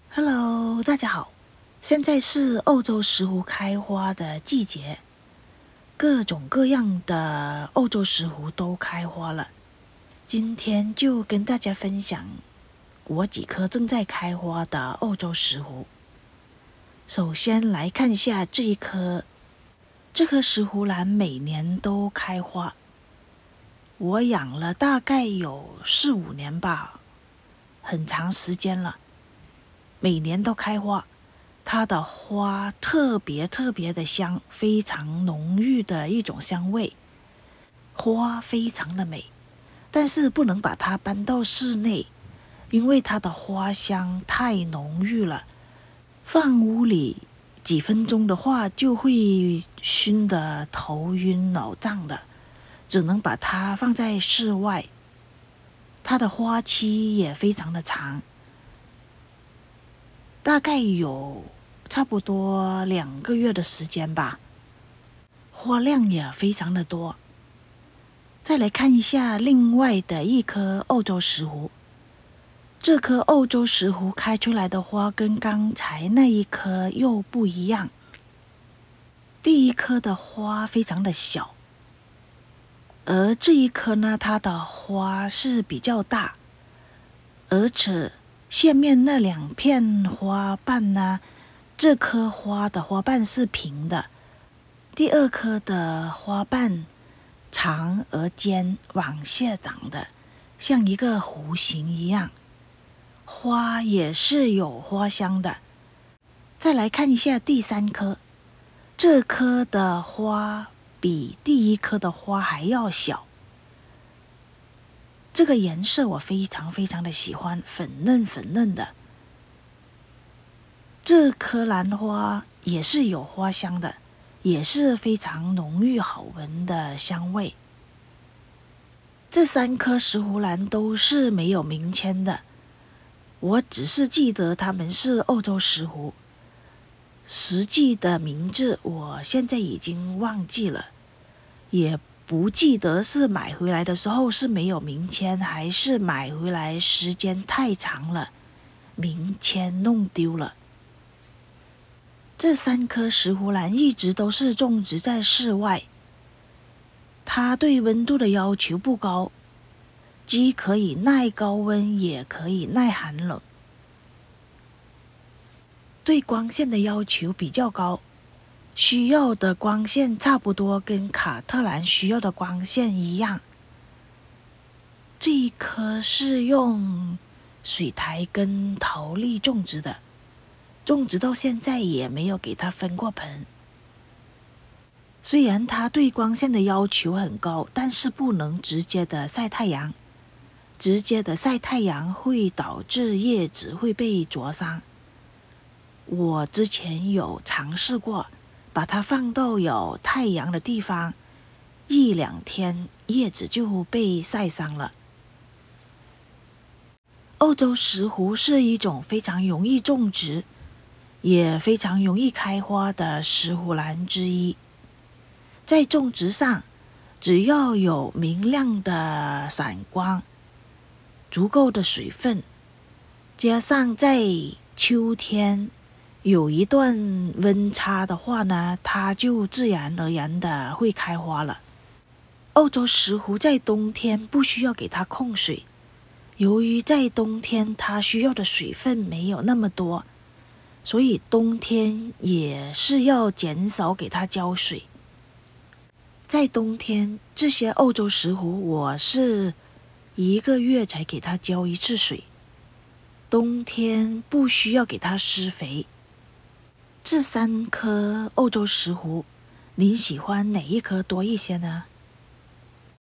Hello， 大家好，现在是欧洲石斛开花的季节，各种各样的欧洲石斛都开花了。今天就跟大家分享我几棵正在开花的欧洲石斛。首先来看一下这一棵，这棵石斛兰每年都开花，我养了大概有4-5年吧，很长时间了。每年都开花，它的花特别的香，非常浓郁的一种香味，花非常的美，但是不能把它搬到室内，因为它的花香太浓郁了，放屋里几分钟的话就会熏得头晕脑胀的，只能把它放在室外。它的花期也非常的长，大概有差不多2个月的时间吧，花量也非常的多。再来看一下另外的一棵欧洲石斛，这棵欧洲石斛开出来的花跟刚才那一棵又不一样。第一棵的花非常的小，而这一棵呢，它的花是比较大，而且下面那2片花瓣呢，这棵花的花瓣是平的，第2棵的花瓣长而尖，往下长的，像一个弧形一样，花也是有花香的。再来看一下第3棵，这棵的花比第1棵的花还要小，这个颜色我非常的喜欢，粉嫩的。这棵兰花也是有花香的，也是非常浓郁好闻的香味。这3棵石斛兰都是没有名签的，我只是记得它们是欧洲石斛，实际的名字我现在已经忘记了，也不记得是买回来的时候是没有名签，还是买回来时间太长了，名签弄丢了。这3棵石斛兰一直都是种植在室外，它对温度的要求不高，既可以耐高温，也可以耐寒冷。对光线的要求比较高，需要的光线差不多跟卡特兰需要的光线一样。这一棵是用水苔跟陶粒种植的，种植到现在也没有给它分过盆。虽然它对光线的要求很高，但是不能直接的晒太阳，直接的晒太阳会导致叶子会被灼伤。我之前有尝试过，把它放到有太阳的地方，1-2天叶子就被晒伤了。欧洲石斛是一种非常容易种植，也非常容易开花的石斛兰之一。在种植上，只要有明亮的闪光，足够的水分，加上在秋天有一段温差的话呢，它就自然而然的会开花了。欧洲石斛在冬天不需要给它控水，由于在冬天它需要的水分没有那么多，所以冬天也是要减少给它浇水。在冬天，这些欧洲石斛我是1个月才给它浇1次水，冬天不需要给它施肥。这3棵欧洲石斛，您喜欢哪一棵多一些呢？